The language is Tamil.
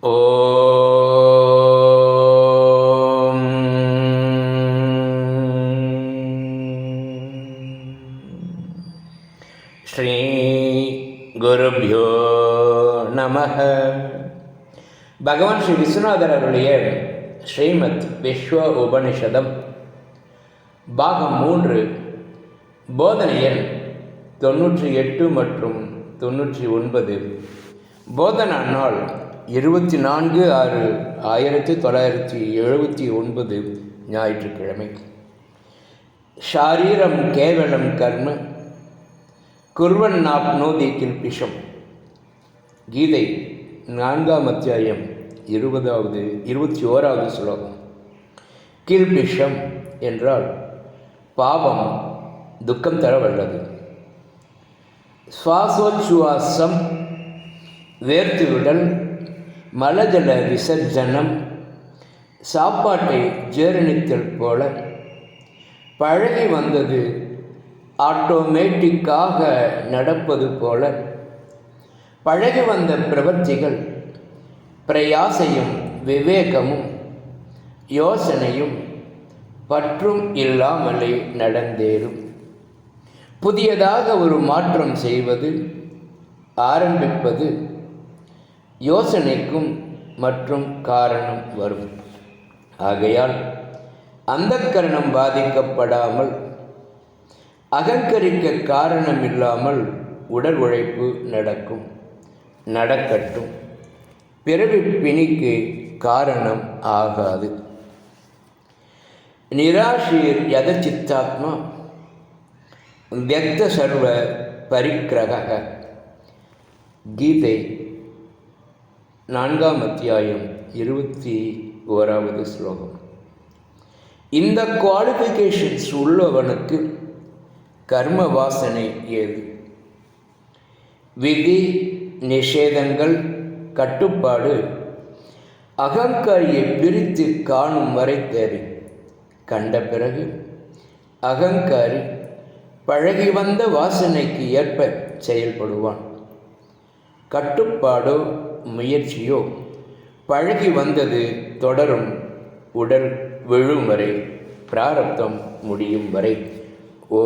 ஓம் ஸ்ரீ குருப்யோ நமஹ. பகவான் ஸ்ரீ விஸ்வநாதர் அவருடைய ஸ்ரீமத் விஸ்வ உபனிஷதம் பாகம் 3 போதனை எண் 98 மற்றும் 99. போதனா நாள் 24/6/1979 ஞாயிற்றுக்கிழமை. ஷாரீரம் கேவலம் கர்ம குர்வன்னாப்னோதி கில்பிஷம். கீதை 4ஆம் அத்தியாயம் 21வது ஸ்லோகம். கில்பிஷம் என்றால் பாவம் துக்கம் தர வல்லது. சுவாசோச்சுவாசம், வேர்த்துவிடல், மலஜல விசர்ஜனம், சாப்பாட்டை ஜீரணித்தல் போல பழகி வந்தது ஆட்டோமேட்டிக்காக நடப்பது போல பழகி வந்த பிரவர்த்திகள் பிரயாசையும் விவேகமும் யோசனையும் பற்றும் இல்லாமலே நடந்தேறும். புதியதாக ஒரு மாற்றம் செய்வது, ஆரம்பிப்பது யோசனைக்கும் மற்றும் காரணம் வரும். ஆகையால் அந்த கரணம் பாதிக்கப்படாமல் அகங்கரிக்க காரணம் இல்லாமல் உடல் உழைப்பு நடக்கட்டும். பிறவி பிணிக்கு காரணம் ஆகாது. நிராஷீர் யதசித்தாத்மா வியக்த சர்வ பரிக்கிரக. கீதை 4ஆம் அத்தியாயம் 21வது ஸ்லோகம். இந்த குவாலிஃபிகேஷன்ஸ் உள்ளவனுக்கு கர்ம வாசனை ஏது? விதி நிஷேதங்கள் கட்டுப்பாடு அகங்காரியை பிரித்து காணும் வரை தேவை. கண்ட பிறகு அகங்காரி பழகி வந்த வாசனைக்கு ஏற்ப செயல்படுவான். கட்டுப்பாடோ முயற்சியோ பழகி வந்தது தொடரும். உடல் விழும் வரை, பிராரப்தம் முடியும் வரை. ஓ